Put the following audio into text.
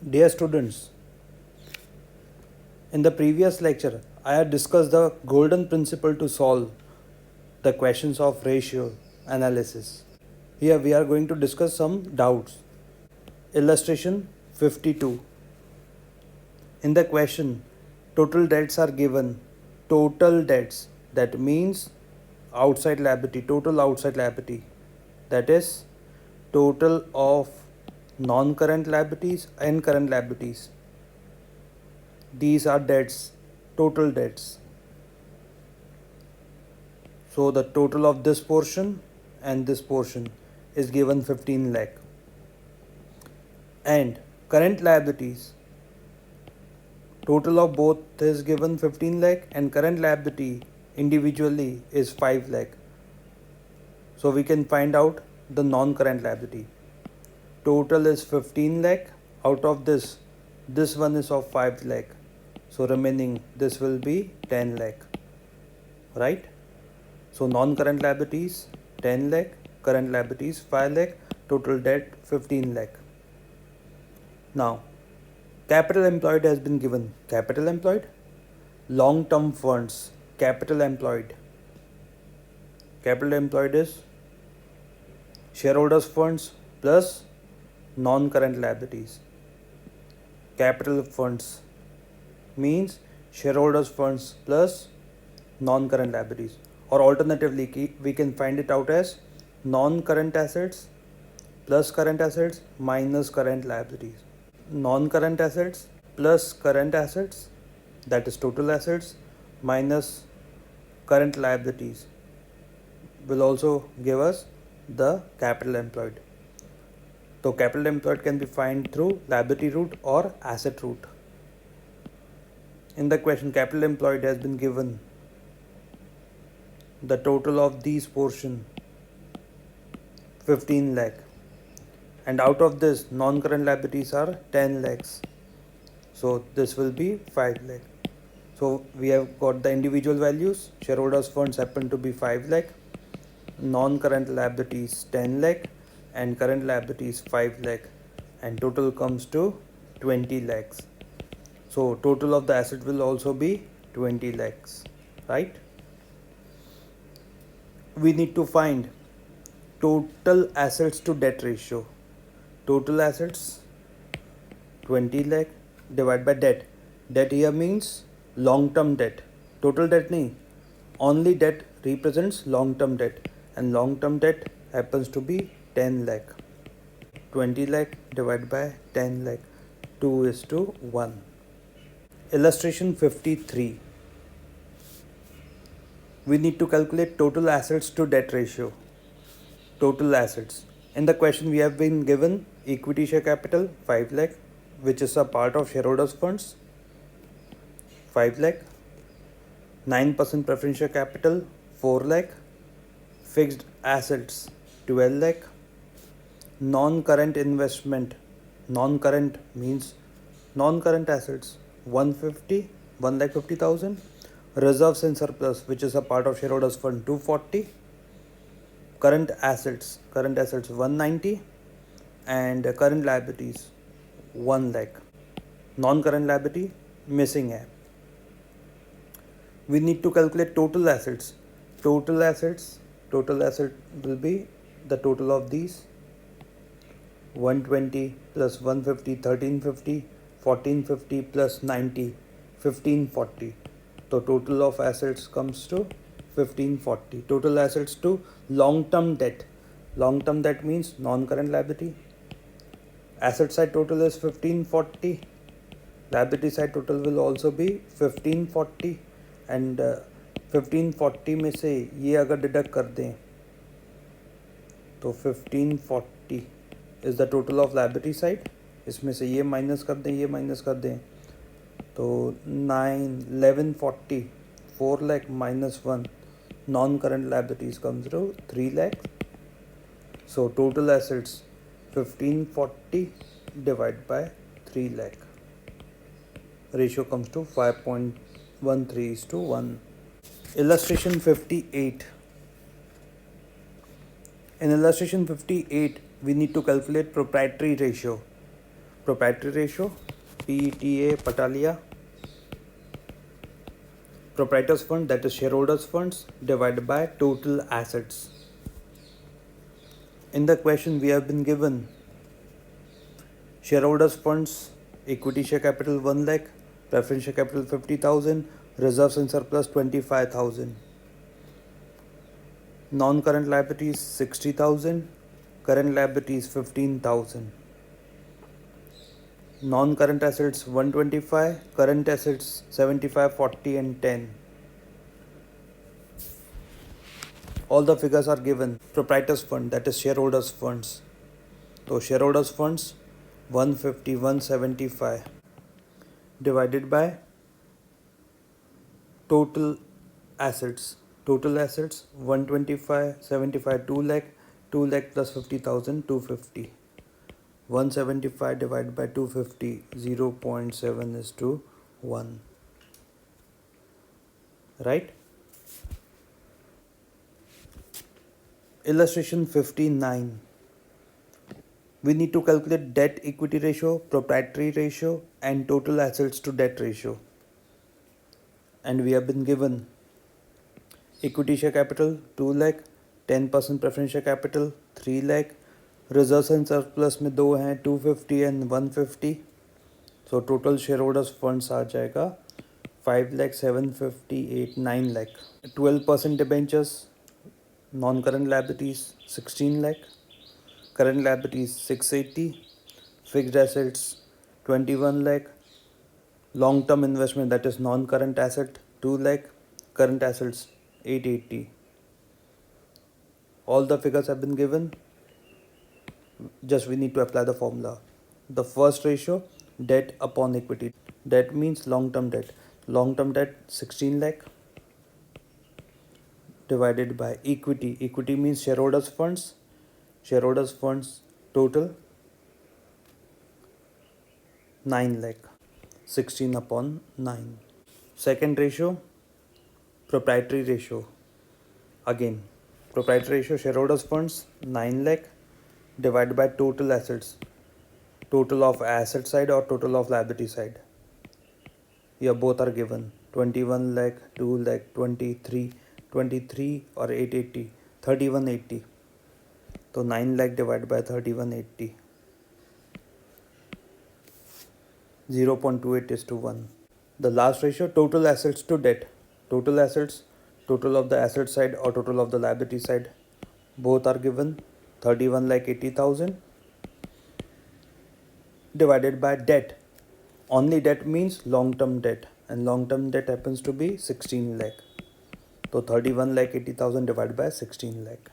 Dear students, in the previous lecture, I had discussed the golden principle to solve the questions of ratio analysis. Here we are going to discuss some doubts. Illustration 52. In the question, total debts are given. Total debts, that means outside liability, total outside liability, that is total of non-current liabilities and current liabilities. These are debts, total debts. So the total of this portion and this portion is given 15 lakh. And current liabilities, total of both is given 15 lakh and current liability individually is 5 lakh. So we can find out the non-current liability. Total is 15 lakh. Out of this one is of 5 lakh. So remaining this will be 10 lakh. Right? So non-current liabilities 10 lakh, current liabilities 5 lakh, total debt 15 lakh. Now, capital employed has been given. Capital employed, long-term funds, capital employed. Capital employed is shareholders funds plus non-current liabilities. Capital funds means shareholders funds plus non-current liabilities, or alternatively we can find it out as non-current assets plus current assets minus current liabilities. Non-current assets plus current assets, that is total assets, minus current liabilities, will also give us the capital employed. So capital employed can be found through liability route or asset route. In the question, capital employed has been given the total of these portion 15 lakh, and out of this non-current liabilities are 10 lakhs. So this will be 5 lakh. So we have got the individual values. Shareholders funds happen to be 5 lakh, non-current liabilities 10 lakh, and current liabilities 5 lakh, and total comes to 20 lakhs. So total of the asset will also be 20 lakhs, right? We need to find total assets to debt ratio. Total assets 20 lakh divided by debt. Debt here means long-term debt. Total debt nahi, only debt represents long-term debt, and long-term debt happens to be 10 lakh. 20 lakh divided by 10 lakh, 2:1. Illustration 53. We need to calculate total assets to debt ratio. Total assets. In the question we have been given equity share capital 5 lakh, which is a part of shareholders funds 5 lakh, 9% preference share capital 4 lakh, fixed assets 12 lakh, non-current investment, non-current means non-current assets 1,50,000, reserves and surplus, which is a part of shareholders fund 240, current assets 190, and current liabilities 1 lakh. Non-current liability missing hai. We need to calculate total assets. Total asset will be the total of these 120 plus 150, 1350, 1450 plus 90, 1540. So total of assets comes to 1540. Total assets to long-term debt. Long-term debt means non-current liability. Asset side total is 1540. Liability side total will also be 1540, and 1540 में से ये अगर deduct कर दें तो 1540 is the total of liability side. इसमें से ये माइनस कर दें तो 1140, 4 lakh minus 1, non-current liabilities comes to 3 lakh. So total assets 1540 divided by 3 lakh. Ratio comes to 5.13:1. Illustration 58. In illustration 58, we need to calculate proprietary ratio. proprietary ratio, PETA Patalia, proprietors fund, that is shareholders funds, divided by total assets. In the question we have been given shareholders funds, equity share capital 1 lakh, preference share capital 50,000, reserves and surplus 25,000, non-current liabilities 60,000, current liabilities 15,000, non-current assets 125, current assets 75, 40 and 10. All the figures are given. Proprietors fund, that is shareholders funds. So shareholders funds 150, 175 divided by total assets. Total assets 125, 75, 2 lakh, 2 lakh plus 50,000, 250. 175 divided by 250, 0.7 is to 1. Right? Illustration 59. We need to calculate debt equity ratio, proprietary ratio and total assets to debt ratio. And we have been given equity share capital 2 lakh, 10% preference share capital 3 lakh, reserves and surplus में दो हैं 250 and 150. So total shareholders funds आ जाएगा 5 lakh 758 9 lakh. 12% debentures, non-current liabilities 16 lakh, current liabilities 680, fixed assets 21 lakh, long-term investment, that is non-current asset 2 lakh, current assets 880. All the figures have been given. Just we need to apply the formula. The first ratio, debt upon equity. Debt means long-term debt. Long-term debt 16 lakh divided by equity. Equity means shareholders funds. Shareholders funds total 9 lakh. 16 upon 9. Second ratio, proprietary ratio. Again, proprietary ratio, shareholders funds 9 lakh divided by total assets. Total of asset side or total of liability side. Here both are given. 21 lakh, 2 lakh, 23 or 880, 3180. So 9 lakh divided by 3180. 0.28 is to 1. The last ratio, total assets to debt. Total assets, total of the asset side or total of the liability side. Both are given. 31 lakh 80,000 divided by debt. Only debt means long-term debt, and long-term debt happens to be 16 lakh. So 31 lakh 80,000 divided by 16 lakh.